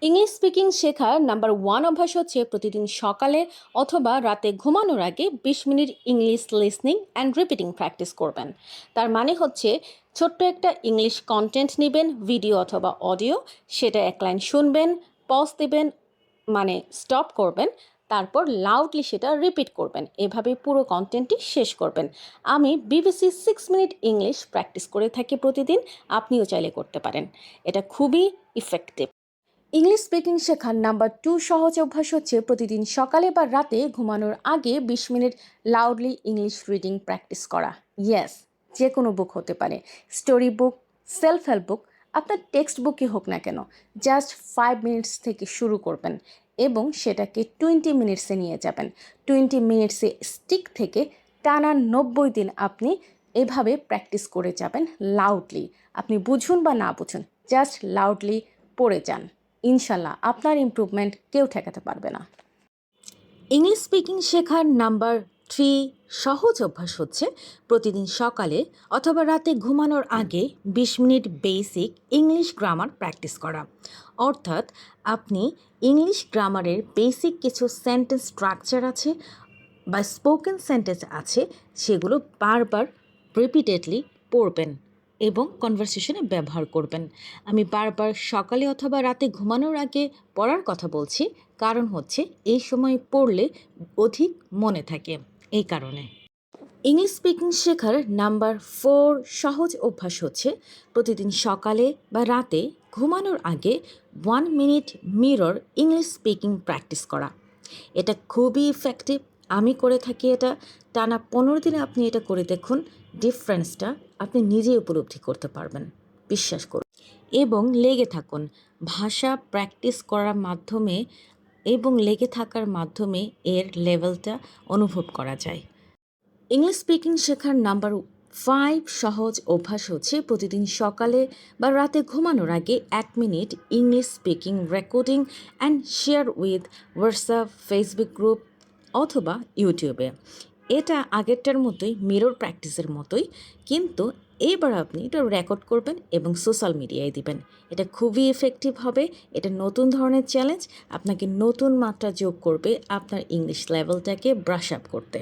English speaking শেখার number 1 অভ্যাস হচ্ছে প্রতিদিন সকালে অথবা রাতে ঘুমানোর আগে 20 minute English listening and repeating practice করবেন। তার মানে হচ্ছে ছোট্ট একটা ইংলিশ কন্টেন্ট নেবেন, ভিডিও অথবা অডিও, সেটা এক লাইন শুনবেন, পজ দেবেন, মানে স্টপ করবেন, তারপর লাউডলি সেটা রিপিট করবেন। এভাবে পুরো কন্টেন্টটি শেষ করবেন। আমি বিবিসি 6 মিনিট ইংলিশ প্র্যাকটিস করে থাকি প্রতিদিন। আপনিও চাইলে করতে পারেন। এটা খুবই ইফেক্টিভ। ইংলিশ স্পিকিং শেখার নাম্বার 2 সহজ অভ্যাস হচ্ছে প্রতিদিন সকালে বা রাতে ঘুমানোর আগে 20 minute loudly English reading practice করা। ইয়েস, যে কোনো বুক হতে পারে, story book, self help book, আপনার টেক্সট বুকই হোক না কেন। জাস্ট 5 মিনিটস থেকে শুরু করবেন এবং সেটাকে 20 মিনিটসে নিয়ে যাবেন। 20 মিনিটসে স্টিক থেকে টানা 90 দিন আপনি এভাবে প্র্যাকটিস করে যাবেন লাউডলি। আপনি বুঝুন বা না বুঝুন, জাস্ট লাউডলি পড়ে যান। ইনশাল্লাহ আপনার ইমপ্রুভমেন্ট কেউ ঠেকাতে পারবে না। ইংলিশ স্পিকিং শেখার নাম্বার 3 সহজ অভ্যাস হচ্ছে প্রতিদিন সকালে অথবা রাতে ঘুমানোর আগে 20 minute basic English grammar practice করা। অর্থাৎ আপনি ইংলিশ গ্রামারের বেসিক কিছু সেন্টেন্স স্ট্রাকচার আছে বা স্পোকেন সেন্টেন্স আছে, সেগুলো বারবার রিপিটেডলি পড়বেন এবং কনভারসেশনে ব্যবহার করবেন। আমি বারবার সকালে অথবা রাতে ঘুমানোর আগে পড়ার কথা বলছি, কারণ হচ্ছে এই সময় পড়লে অধিক মনে থাকে, এই কারণে। ইংলিশ স্পিকিং শেখার নাম্বার 4 সহজ অভ্যাস হচ্ছে প্রতিদিন সকালে বা রাতে ঘুমানোর আগে 1 minute mirror English speaking practice করা। এটা খুবই ইফেক্টিভ। আমি করে থাকি এটা। টানা 15 দিনে আপনি এটা করে দেখুন, ডিফারেন্সটা আপনি নিজেই উপলব্ধি করতে পারবেন, বিশ্বাস করুন। এবং লেগে থাকুন। ভাষা প্র্যাকটিস করার মাধ্যমে এবং লেগে থাকার মাধ্যমে এর লেভেলটা অনুভব করা যায়। ইংলিশ স্পিকিং শেখার নাম্বার 5 সহজ অভ্যাস হচ্ছে প্রতিদিন সকালে বা রাতে ঘুমানোর আগে 1 minute English speaking recording and share with WhatsApp, Facebook group অথবা ইউটিউবে। এটা আগেরটার মতোই, মিরর প্র্যাকটিসের মতোই, কিন্তু এবার আপনি এটা রেকর্ড করবেন এবং সোশ্যাল মিডিয়ায় দিবেন। এটা খুবই এফেক্টিভ হবে। এটা নতুন ধরনের চ্যালেঞ্জ, আপনাকে নতুন মাত্রা যোগ করবে আপনার ইংলিশ লেভেলটাকে ব্রাশ আপ করতে।